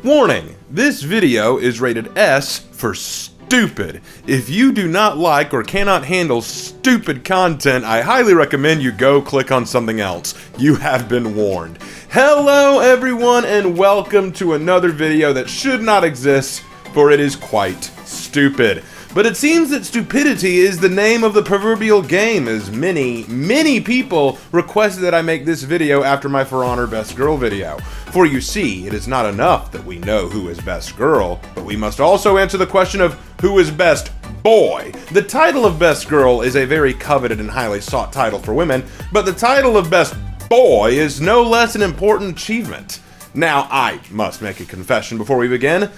Warning, this video is rated S for stupid. If you do not like or cannot handle stupid content, I highly recommend you go click on something else. You have been warned. Hello everyone and welcome to another video that should not exist, for it is quite stupid. But it seems that stupidity is the name of the proverbial game, as many people requested that I make this video after my For Honor Best Girl video. For you see, it is not enough that we know who is best girl, but we must also answer the question of who is best boy. The title of best girl is a very coveted and highly sought title for women, but the title of best boy is no less an important achievement. Now, I must make a confession before we begin.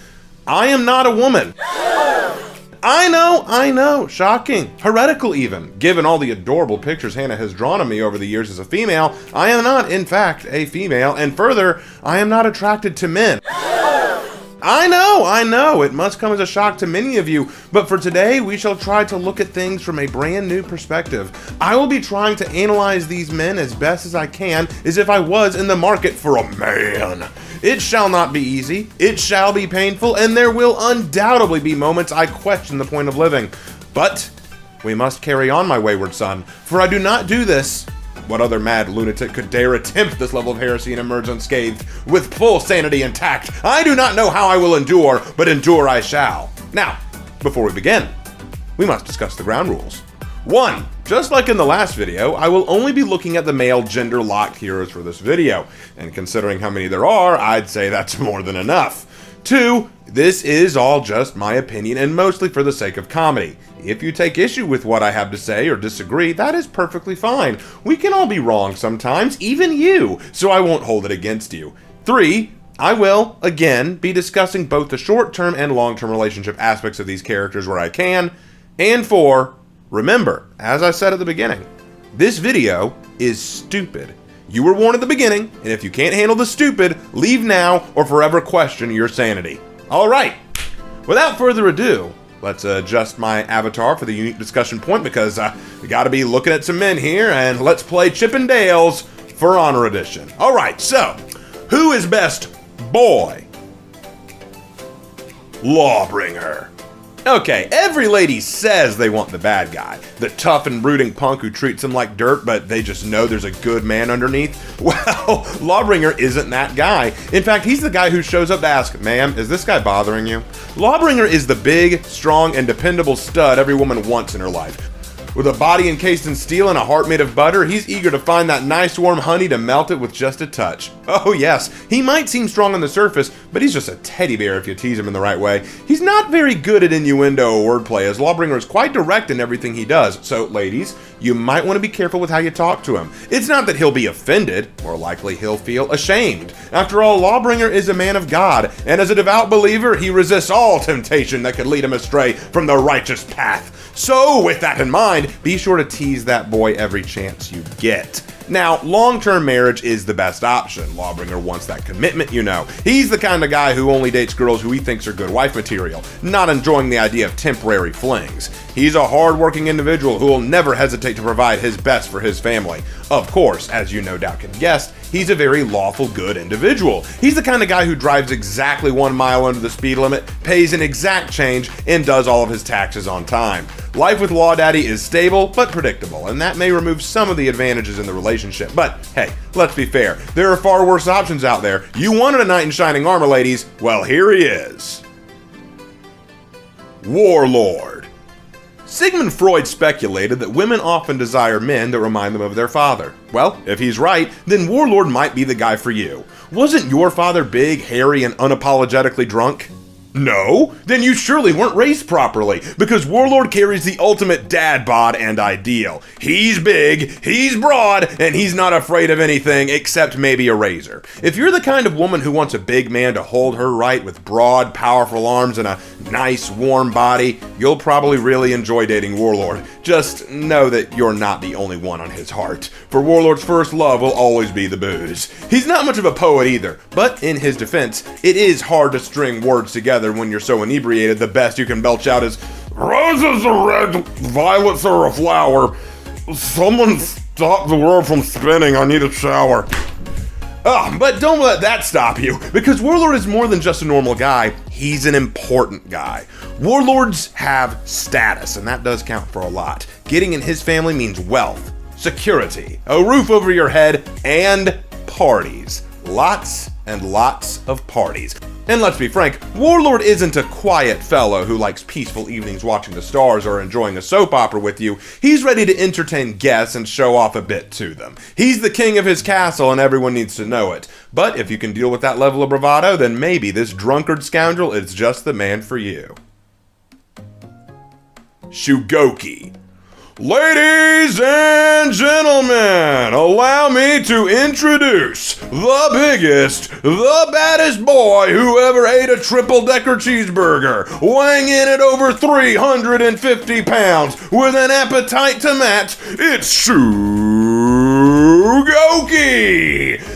I am not a woman. I know, shocking, heretical even. Given all the adorable pictures Hannah has drawn of me over the years as a female, I am not, in fact, a female, and further, I am not attracted to men. I know, it must come as a shock to many of you, but for today, we shall try to look at things from a brand new perspective. I will be trying to analyze these men as best as I can, as if I was in the market for a man. It shall not be easy, it shall be painful, and there will undoubtedly be moments I question the point of living. But we must carry on, my wayward son, for I do not do this. What other mad lunatic could dare attempt this level of heresy and emerge unscathed, with full sanity intact? I do not know how I will endure, but endure I shall. Now, before we begin, we must discuss the ground rules. 1. Just like in the last video, I will only be looking at the male gender-locked heroes for this video, and considering how many there are, I'd say that's more than enough. 2. This is all just my opinion and mostly for the sake of comedy. If you take issue with what I have to say or disagree, that is perfectly fine. We can all be wrong sometimes, even you, so I won't hold it against you. 3. I will, again, be discussing both the short-term and long-term relationship aspects of these characters where I can. And 4. Remember, as I said at the beginning, this video is stupid. You were warned at the beginning, and if you can't handle the stupid, leave now or forever question your sanity. Alright, without further ado, let's adjust my avatar for the unique discussion point because we gotta be looking at some men here, and let's play Chip and Dale's For Honor Edition. Alright, so, who is best boy? Lawbringer. Okay, every lady says they want the bad guy. The tough and brooding punk who treats them like dirt, but they just know there's a good man underneath. Well, Lawbringer isn't that guy. In fact, he's the guy who shows up to ask, ma'am, is this guy bothering you? Lawbringer is the big, strong, and dependable stud every woman wants in her life. With a body encased in steel and a heart made of butter, he's eager to find that nice warm honey to melt it with just a touch. Oh yes, he might seem strong on the surface, but he's just a teddy bear if you tease him in the right way. He's not very good at innuendo or wordplay, as Lawbringer is quite direct in everything he does, so ladies, you might want to be careful with how you talk to him. It's not that he'll be offended, more likely he'll feel ashamed. After all, Lawbringer is a man of God, and as a devout believer, he resists all temptation that could lead him astray from the righteous path. So, with that in mind, be sure to tease that boy every chance you get. Now, long-term marriage is the best option. Lawbringer wants that commitment, you know. He's the kind of guy who only dates girls who he thinks are good wife material, not enjoying the idea of temporary flings. He's a hard-working individual who will never hesitate to provide his best for his family. Of course, as you no doubt can guess, he's a very lawful good individual. He's the kind of guy who drives exactly 1 mile under the speed limit, pays an exact change, and does all of his taxes on time. Life with Law Daddy is stable but predictable, and that may remove some of the advantages in the relationship. But hey, let's be fair, there are far worse options out there. You wanted a knight in shining armor, ladies. Well, here he is. Warlord. Sigmund Freud speculated that women often desire men that remind them of their father. Well, if he's right, then Warlord might be the guy for you. Wasn't your father big, hairy, and unapologetically drunk? No? Then you surely weren't raised properly, because Warlord carries the ultimate dad bod and ideal. He's big, he's broad, and he's not afraid of anything except maybe a razor. If you're the kind of woman who wants a big man to hold her right with broad, powerful arms and a nice, warm body, you'll probably really enjoy dating Warlord. Just know that you're not the only one on his heart, for Warlord's first love will always be the booze. He's not much of a poet either, but in his defense, it is hard to string words together when you're so inebriated. The best you can belch out is, roses are red, violets are a flower. Someone stop the world from spinning, I need a shower. Oh, but don't let that stop you, because Warlord is more than just a normal guy, he's an important guy. Warlords have status, and that does count for a lot. Getting in his family means wealth, security, a roof over your head, and parties. Lots and lots of parties. And let's be frank, Warlord isn't a quiet fellow who likes peaceful evenings watching the stars or enjoying a soap opera with you. He's ready to entertain guests and show off a bit to them. He's the king of his castle and everyone needs to know it. But if you can deal with that level of bravado, then maybe this drunkard scoundrel is just the man for you. Shugoki. Ladies and gentlemen, allow me to introduce the biggest, the baddest boy who ever ate a triple-decker cheeseburger, weighing in at over 350 pounds, with an appetite to match. It's Shugoki!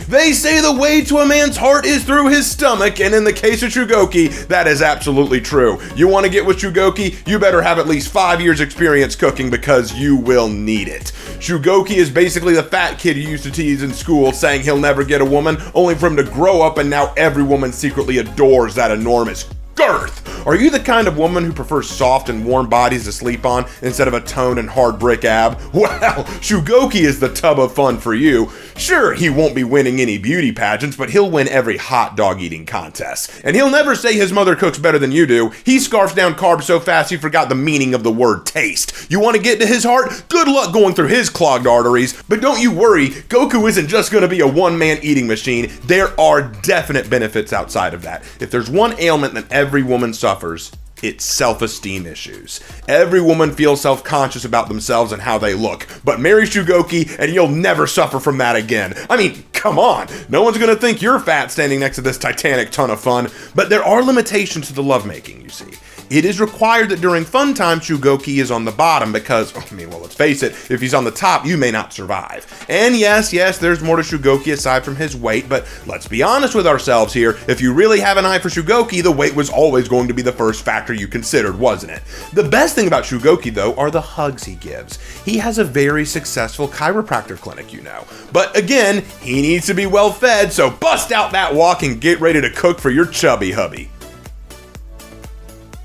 They say the way to a man's heart is through his stomach, and in the case of Shugoki, that is absolutely true. You want to get with Shugoki, you better have at least 5 years experience cooking because you will need it. Shugoki is basically the fat kid you used to tease in school, saying he'll never get a woman, only for him to grow up and now every woman secretly adores that enormous girth. Are you the kind of woman who prefers soft and warm bodies to sleep on instead of a toned and hard brick ab? Well, Shugoki is the tub of fun for you. Sure, he won't be winning any beauty pageants, but he'll win every hot dog eating contest. And he'll never say his mother cooks better than you do. He scarfs down carbs so fast he forgot the meaning of the word taste. You want to get to his heart? Good luck going through his clogged arteries. But don't you worry, Goku isn't just going to be a one-man eating machine. There are definite benefits outside of that. If there's one ailment that every woman suffers, it's self-esteem issues. Every woman feels self-conscious about themselves and how they look, but marry Shugoki and you'll never suffer from that again. I mean, come on, no one's gonna think you're fat standing next to this titanic ton of fun, but there are limitations to the lovemaking, you see. It is required that during fun time, Shugoki is on the bottom because, well, let's face it, if he's on the top, you may not survive. And yes, there's more to Shugoki aside from his weight, but let's be honest with ourselves here. If you really have an eye for Shugoki, the weight was always going to be the first factor you considered, wasn't it? The best thing about Shugoki, though, are the hugs he gives. He has a very successful chiropractor clinic, you know. But again, he needs to be well fed, so bust out that walk and get ready to cook for your chubby hubby.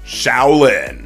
Shaolin.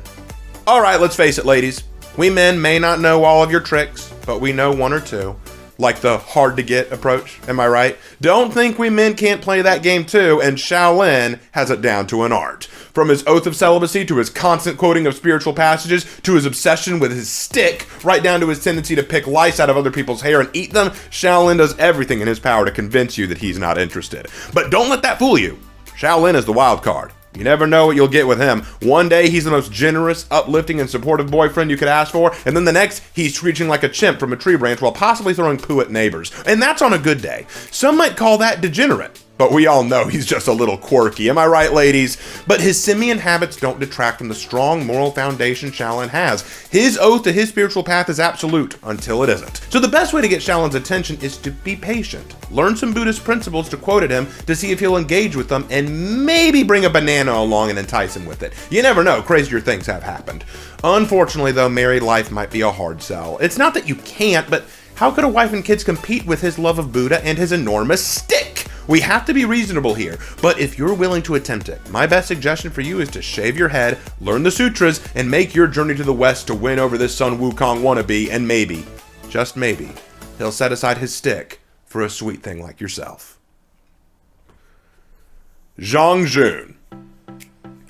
Alright, let's face it, ladies. We men may not know all of your tricks, but we know one or two. Like the hard to get approach, am I right? Don't think we men can't play that game too, and Shaolin has it down to an art. From his oath of celibacy to his constant quoting of spiritual passages to his obsession with his stick, right down to his tendency to pick lice out of other people's hair and eat them, Shaolin does everything in his power to convince you that he's not interested. But don't let that fool you. Shaolin is the wild card. You never know what you'll get with him. One day, he's the most generous, uplifting, and supportive boyfriend you could ask for, and then the next, he's screeching like a chimp from a tree branch while possibly throwing poo at neighbors. And that's on a good day. Some might call that degenerate. But we all know he's just a little quirky, am I right, ladies? But his simian habits don't detract from the strong moral foundation Shaolin has. His oath to his spiritual path is absolute, until it isn't. So the best way to get Shaolin's attention is to be patient. Learn some Buddhist principles to quote at him to see if he'll engage with them, and maybe bring a banana along and entice him with it. You never know, crazier things have happened. Unfortunately, though, married life might be a hard sell. It's not that you can't, but how could a wife and kids compete with his love of Buddha and his enormous stick? We have to be reasonable here, but if you're willing to attempt it, my best suggestion for you is to shave your head, learn the sutras, and make your journey to the west to win over this Sun Wukong wannabe, and maybe, just maybe, he'll set aside his stick for a sweet thing like yourself. Zhongjin.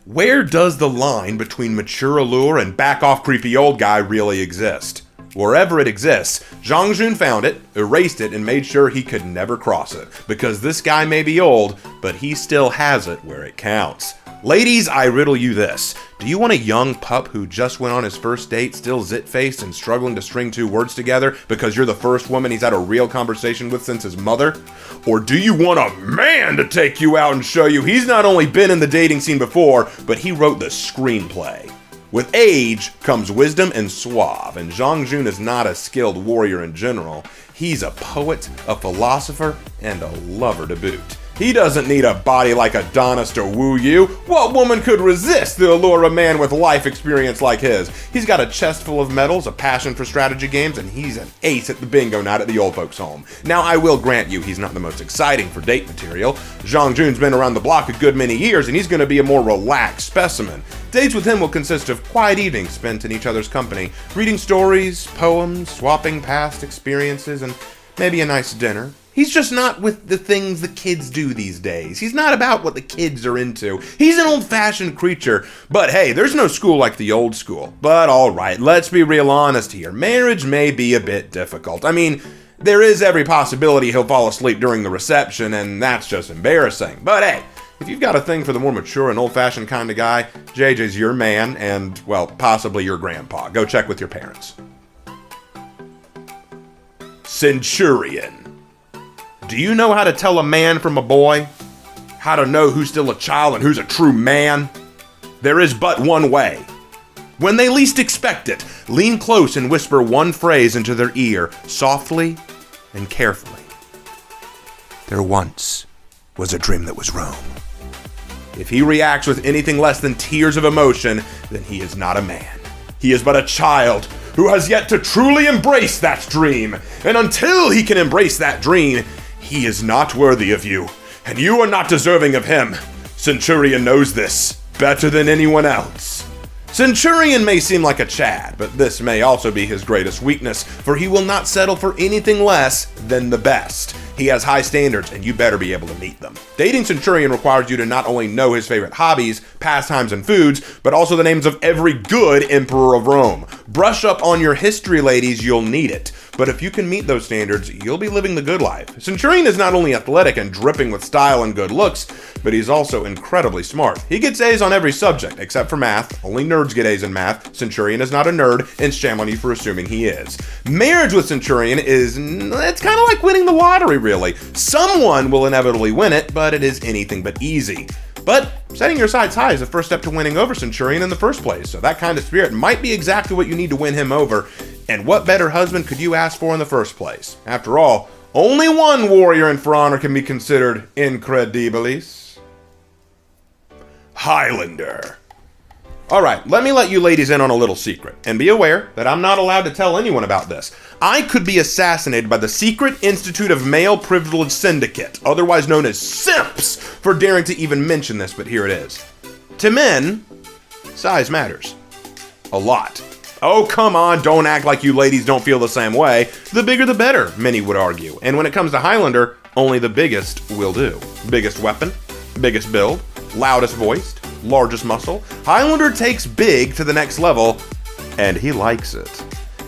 Where does the line between mature allure and back-off creepy old guy really exist? Wherever it exists, Zhongjin found it, erased it, and made sure he could never cross it. Because this guy may be old, but he still has it where it counts. Ladies, I riddle you this. Do you want a young pup who just went on his first date, still zit-faced and struggling to string two words together because you're the first woman he's had a real conversation with since his mother? Or do you want a man to take you out and show you he's not only been in the dating scene before, but he wrote the screenplay? With age comes wisdom and suave, and Zhongjin is not a skilled warrior in general. He's a poet, a philosopher, and a lover to boot. He doesn't need a body like Adonis to woo you. What woman could resist the allure of a man with life experience like his? He's got a chest full of medals, a passion for strategy games, and he's an ace at the bingo night at the old folks' home. Now, I will grant you he's not the most exciting for date material. Zhongjin's been around the block a good many years, and he's going to be a more relaxed specimen. Dates with him will consist of quiet evenings spent in each other's company, reading stories, poems, swapping past experiences, and maybe a nice dinner. He's just not with the things the kids do these days. He's not about what the kids are into. He's an old-fashioned creature. But hey, there's no school like the old school. But alright, let's be real honest here. Marriage may be a bit difficult. I mean, there is every possibility he'll fall asleep during the reception, and that's just embarrassing. But hey, if you've got a thing for the more mature and old-fashioned kind of guy, JJ's your man and, well, possibly your grandpa. Go check with your parents. Centurion. Do you know how to tell a man from a boy? How to know who's still a child and who's a true man? There is but one way. When they least expect it, lean close and whisper one phrase into their ear, softly and carefully. There once was a dream that was Rome. If he reacts with anything less than tears of emotion, then he is not a man. He is but a child who has yet to truly embrace that dream. And until he can embrace that dream, he is not worthy of you, and you are not deserving of him. Centurion knows this better than anyone else. Centurion may seem like a Chad, but this may also be his greatest weakness, for he will not settle for anything less than the best. He has high standards, and you better be able to meet them. Dating Centurion requires you to not only know his favorite hobbies, pastimes, and foods, but also the names of every good emperor of Rome. Brush up on your history, ladies, you'll need it. But if you can meet those standards, you'll be living the good life. Centurion is not only athletic and dripping with style and good looks, but he's also incredibly smart. He gets A's on every subject, except for math. Only nerds get A's in math. Centurion is not a nerd, and shame on you for assuming he is. Marriage with Centurion it's kind of like winning the lottery, really. Someone will inevitably win it, but it is anything but easy. But setting your sights high is the first step to winning over Centurion in the first place, so that kind of spirit might be exactly what you need to win him over. And what better husband could you ask for in the first place? After all, only one warrior in For Honor can be considered incredibilis. Highlander. Alright, let me let you ladies in on a little secret, and be aware that I'm not allowed to tell anyone about this. I could be assassinated by the Secret Institute of Male Privilege Syndicate, otherwise known as SIMPs, for daring to even mention this, but here it is. To men, size matters. A lot. Oh, come on, don't act like you ladies don't feel the same way. The bigger the better, many would argue. And when it comes to Highlander, only the biggest will do. Biggest weapon, biggest build, loudest voiced, largest muscle. Highlander takes big to the next level, and he likes it.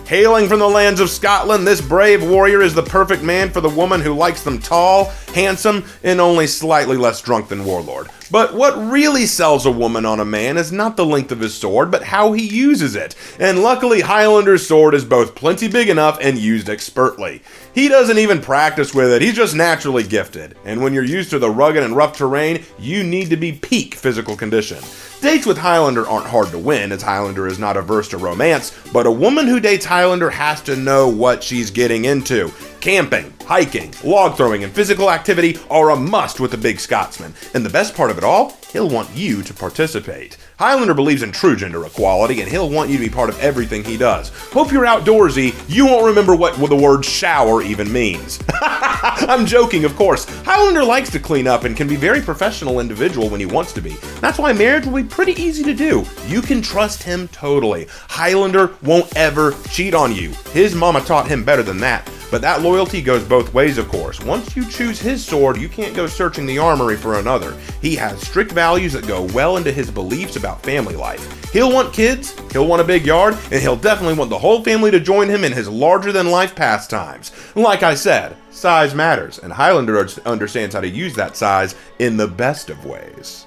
Hailing from the lands of Scotland, this brave warrior is the perfect man for the woman who likes them tall, handsome, and only slightly less drunk than Warlord. But what really sells a woman on a man is not the length of his sword, but how he uses it. And luckily, Highlander's sword is both plenty big enough and used expertly. He doesn't even practice with it, he's just naturally gifted. And when you're used to the rugged and rough terrain, you need to be peak physical condition. Dates with Highlander aren't hard to win, as Highlander is not averse to romance, but a woman who dates Highlander has to know what she's getting into. Camping, hiking, log throwing, and physical activity are a must with the big Scotsman. And the best part of it all, he'll want you to participate. Highlander believes in true gender equality, and he'll want you to be part of everything he does. Hope you're outdoorsy, you won't remember what the word shower even means. I'm joking, of course. Highlander likes to clean up and can be a very professional individual when he wants to be. That's why marriage will be pretty easy to do. You can trust him totally. Highlander won't ever cheat on you. His mama taught him better than that. But that loyalty goes both ways, of course. Once you choose his sword, you can't go searching the armory for another. He has strict values that go well into his beliefs about family life. He'll want kids, he'll want a big yard, and he'll definitely want the whole family to join him in his larger-than-life pastimes. Like I said, size matters, and Highlander understands how to use that size in the best of ways.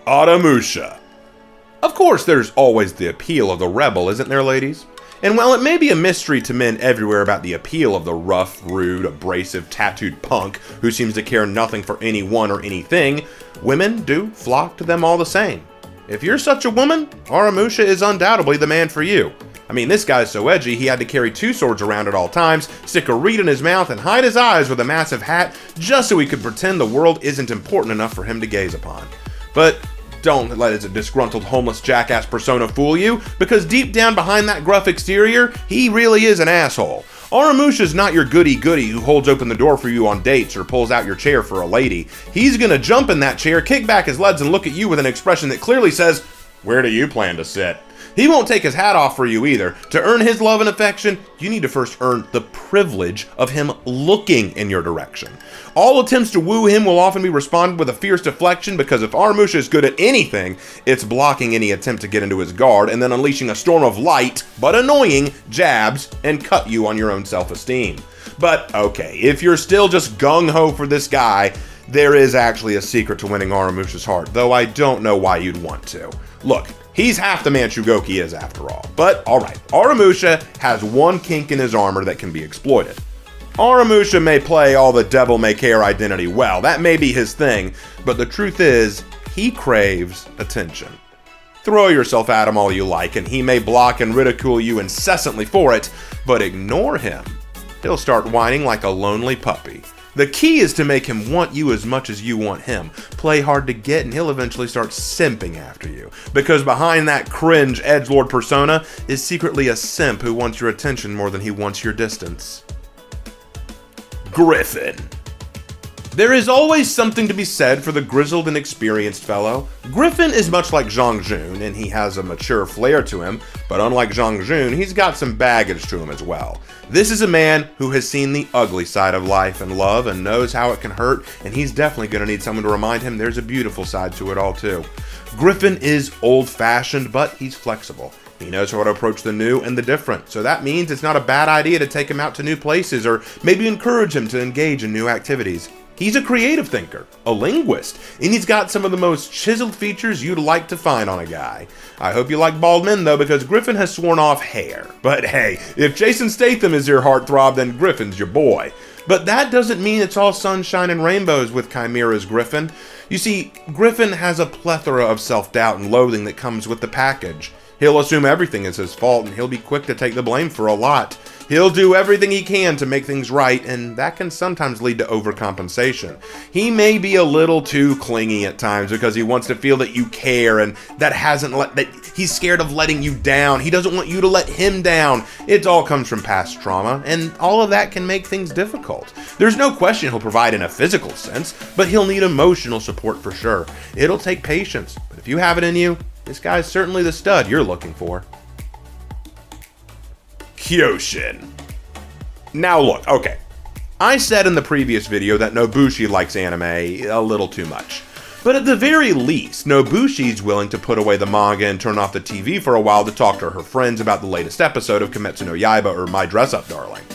Aramusha. Of course, there's always the appeal of the rebel, isn't there, ladies? And while it may be a mystery to men everywhere about the appeal of the rough, rude, abrasive, tattooed punk who seems to care nothing for anyone or anything, women do flock to them all the same. If you're such a woman, Aramusha is undoubtedly the man for you. I mean, this guy's so edgy, he had to carry 2 swords around at all times, stick a reed in his mouth, and hide his eyes with a massive hat just so he could pretend the world isn't important enough for him to gaze upon. But don't let his disgruntled homeless jackass persona fool you, because deep down behind that gruff exterior, he really is an asshole. Aramusha's not your goody-goody who holds open the door for you on dates or pulls out your chair for a lady. He's gonna jump in that chair, kick back his legs, and look at you with an expression that clearly says, "Where do you plan to sit?" He won't take his hat off for you either. To earn his love and affection, you need to first earn the privilege of him looking in your direction. All attempts to woo him will often be responded with a fierce deflection, because if Aramusha is good at anything, it's blocking any attempt to get into his guard and then unleashing a storm of light, but annoying, jabs and cut you on your own self-esteem. But okay, if you're still just gung-ho for this guy, there is actually a secret to winning Aramusha's heart, though I don't know why you'd want to. Look, he's half the man Shugoki is after all. But alright, Aramusha has one kink in his armor that can be exploited. Aramusha may play all the devil may care identity well, that may be his thing, but the truth is, he craves attention. Throw yourself at him all you like, and he may block and ridicule you incessantly for it, but ignore him. He'll start whining like a lonely puppy. The key is to make him want you as much as you want him. Play hard to get, and he'll eventually start simping after you. Because behind that cringe edgelord persona is secretly a simp who wants your attention more than he wants your distance. Griffin. There is always something to be said for the grizzled and experienced fellow. Griffin is much like Zhongjin, and he has a mature flair to him, but unlike Zhongjin, he's got some baggage to him as well. This is a man who has seen the ugly side of life and love and knows how it can hurt, and he's definitely going to need someone to remind him there's a beautiful side to it all too. Griffin is old-fashioned, but he's flexible. He knows how to approach the new and the different, so that means it's not a bad idea to take him out to new places or maybe encourage him to engage in new activities. He's a creative thinker, a linguist, and he's got some of the most chiseled features you'd like to find on a guy. I hope you like bald men though, because Griffin has sworn off hair. But hey, if Jason Statham is your heartthrob, then Griffin's your boy. But that doesn't mean it's all sunshine and rainbows with Chimera's Griffin. You see, Griffin has a plethora of self-doubt and loathing that comes with the package. He'll assume everything is his fault, and he'll be quick to take the blame for a lot. He'll do everything he can to make things right, and that can sometimes lead to overcompensation. He may be a little too clingy at times because he wants to feel that you care, and that he's scared of letting you down. He doesn't want you to let him down. It all comes from past trauma, and all of that can make things difficult. There's no question he'll provide in a physical sense, but he'll need emotional support for sure. It'll take patience, but if you have it in you, this guy's certainly the stud you're looking for. Kyoshin. Now look, okay. I said in the previous video that Nobushi likes anime a little too much. But at the very least, Nobushi's willing to put away the manga and turn off the TV for a while to talk to her friends about the latest episode of Kimetsu no Yaiba or My Dress Up Darling.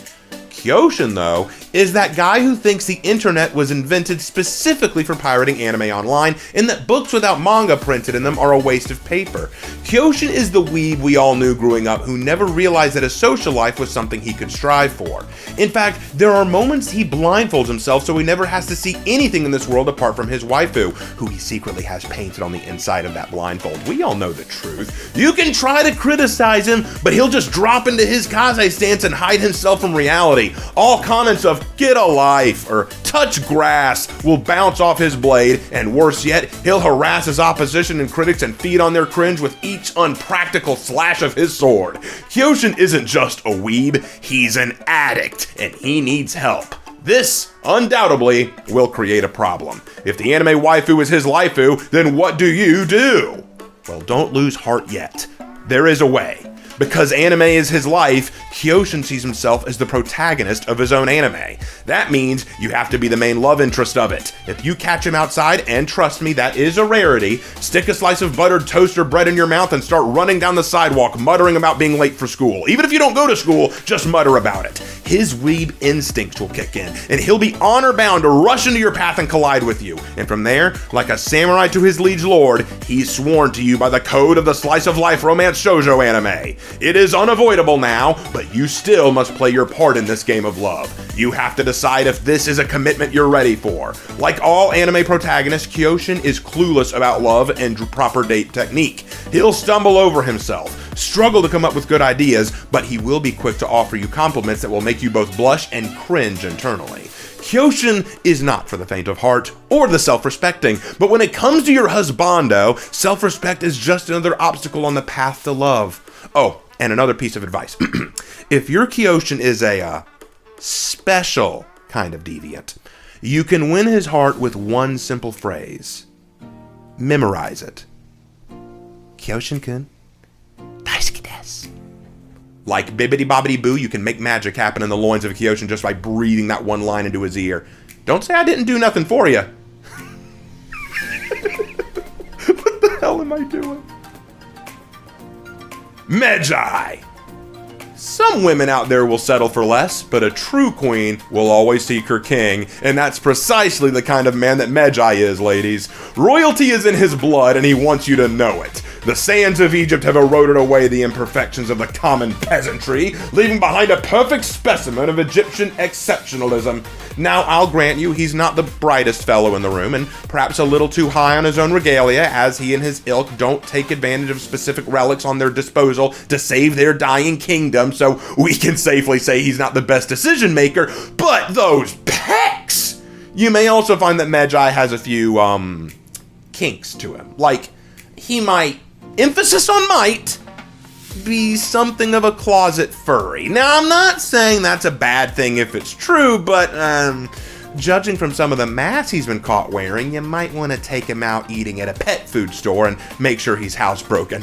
Kyoshin, though, is that guy who thinks the internet was invented specifically for pirating anime online, and that books without manga printed in them are a waste of paper. Kyoshin is the weeb we all knew growing up who never realized that a social life was something he could strive for. In fact, there are moments he blindfolds himself so he never has to see anything in this world apart from his waifu, who he secretly has painted on the inside of that blindfold. We all know the truth. You can try to criticize him, but he'll just drop into his kaze stance and hide himself from reality. All comments of "get a life" or "touch grass" will bounce off his blade, and worse yet, he'll harass his opposition and critics and feed on their cringe with each unpractical slash of his sword. Kyoshin isn't just a weeb, he's an addict, and he needs help. This, undoubtedly, will create a problem. If the anime waifu is his laifu, then what do you do? Well, don't lose heart yet. There is a way. Because anime is his life, Kyoshin sees himself as the protagonist of his own anime. That means you have to be the main love interest of it. If you catch him outside, and trust me, that is a rarity, stick a slice of buttered toast or bread in your mouth and start running down the sidewalk muttering about being late for school. Even if you don't go to school, just mutter about it. His weeb instincts will kick in, and he'll be honor bound to rush into your path and collide with you. And from there, like a samurai to his liege lord, he's sworn to you by the code of the slice of life romance shoujo anime. It is unavoidable now, but you still must play your part in this game of love. You have to decide if this is a commitment you're ready for. Like all anime protagonists, Kyoshin is clueless about love and proper date technique. He'll stumble over himself, struggle to come up with good ideas, but he will be quick to offer you compliments that will make you both blush and cringe internally. Kyoshin is not for the faint of heart or the self-respecting, but when it comes to your husbando, self-respect is just another obstacle on the path to love. Oh, and another piece of advice. If your Kyoshin is a special kind of deviant, you can win his heart with one simple phrase. Memorize it. Kyoshin-kun, daisuki desu. Like bibbidi bobbidi boo, you can make magic happen in the loins of a Kyoshin just by breathing that one line into his ear. Don't say I didn't do nothing for you. What the hell am I doing? Magi! Some women out there will settle for less, but a true queen will always seek her king, and that's precisely the kind of man that Magi is, ladies. Royalty is in his blood, and he wants you to know it. The sands of Egypt have eroded away the imperfections of the common peasantry, leaving behind a perfect specimen of Egyptian exceptionalism. Now, I'll grant you, he's not the brightest fellow in the room, and perhaps a little too high on his own regalia, as he and his ilk don't take advantage of specific relics on their disposal to save their dying kingdom, so we can safely say he's not the best decision maker, but those pecs! You may also find that Magi has a few, kinks to him. Like, he might, emphasis on might, be something of a closet furry. Now, I'm not saying that's a bad thing if it's true, but, judging from some of the masks he's been caught wearing, you might want to take him out eating at a pet food store and make sure he's housebroken.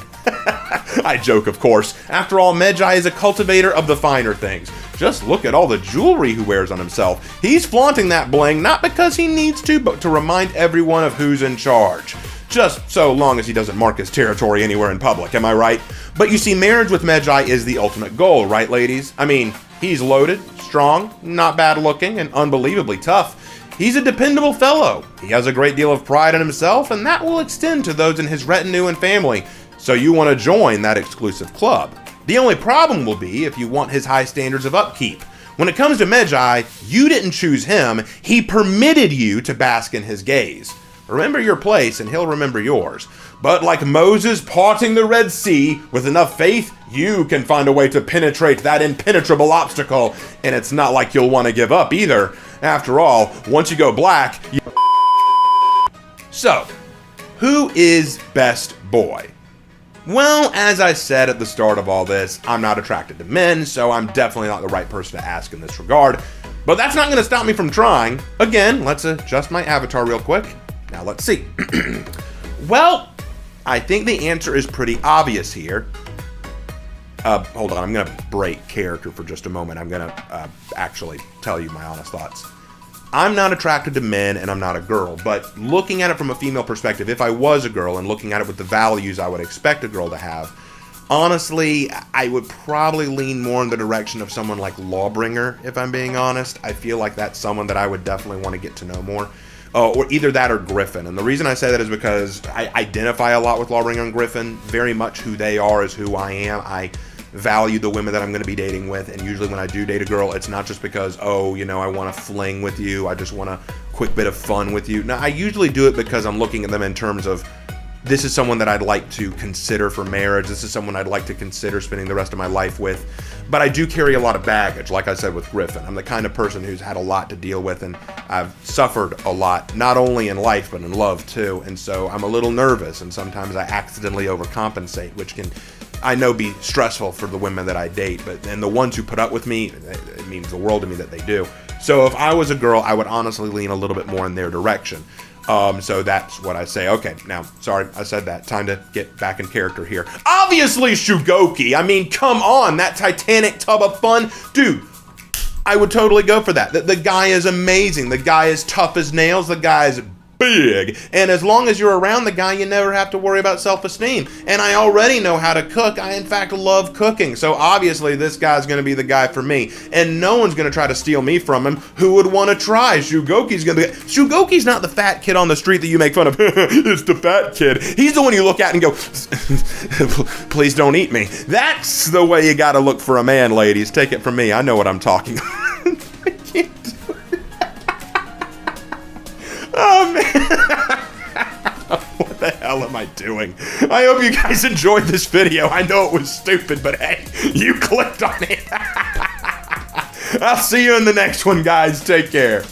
I joke, of course. After all, Magi is a cultivator of the finer things. Just look at all the jewelry he wears on himself. He's flaunting that bling not because he needs to, but to remind everyone of who's in charge. Just so long as he doesn't mark his territory anywhere in public, am I right? But you see, marriage with Magi is the ultimate goal, right, ladies? I mean, he's loaded, strong, not bad looking, and unbelievably tough. He's a dependable fellow. He has a great deal of pride in himself, and that will extend to those in his retinue and family. So you want to join that exclusive club. The only problem will be if you want his high standards of upkeep. When it comes to Magi, you didn't choose him, he permitted you to bask in his gaze. Remember your place and he'll remember yours. But like Moses parting the Red Sea, with enough faith, you can find a way to penetrate that impenetrable obstacle, and it's not like you'll want to give up either. After all, once you go black, you... So, who is best boy? Well, as I said at the start of all this, I'm not attracted to men, so I'm definitely not the right person to ask in this regard. But that's not going to stop me from trying. Again, let's adjust my avatar real quick. Now let's see. Well, I think the answer is pretty obvious here. Hold on, I'm going to break character for just a moment. I'm going to actually tell you my honest thoughts. I'm not attracted to men and I'm not a girl, but looking at it from a female perspective, if I was a girl and looking at it with the values I would expect a girl to have, honestly, I would probably lean more in the direction of someone like Lawbringer, if I'm being honest. I feel like that's someone that I would definitely want to get to know more. Or either that or Griffin. And the reason I say that is because I identify a lot with Lawbringer and Griffin. Very much who they are is who I am. I value the women that I'm going to be dating with, and usually when I do date a girl, it's not just because, oh, you know, I want to fling with you, I just want a quick bit of fun with you. Now, I usually do it because I'm looking at them in terms of, this is someone that I'd like to consider for marriage, this is someone I'd like to consider spending the rest of my life with. But I do carry a lot of baggage, like I said with Griffin. I'm the kind of person who's had a lot to deal with, and I've suffered a lot, not only in life, but in love too. And so I'm a little nervous, and sometimes I accidentally overcompensate, which can, I know, be stressful for the women that I date, and the ones who put up with me, it means the world to me that they do. So if I was a girl, I would honestly lean a little bit more in their direction. So that's what I say. Okay, now, sorry, I said that. Time to get back in character here. Obviously, Shugoki. I mean, come on, that Titanic tub of fun. Dude, I would totally go for that. The guy is amazing. The guy is tough as nails. The guy is big. And as long as you're around the guy, you never have to worry about self-esteem. And I already know how to cook. I, in fact, love cooking. So obviously, this guy's going to be the guy for me. And no one's going to try to steal me from him. Who would want to try? Shugoki's going to be... Shugoki's not the fat kid on the street that you make fun of. It's the fat kid. He's the one you look at and go, please don't eat me. That's the way you got to look for a man, ladies. Take it from me. I know what I'm talking about. I can't do it. Oh, man. What the hell am I doing? I hope you guys enjoyed this video. I know it was stupid, but hey, you clicked on it. I'll see you in the next one, guys. Take care.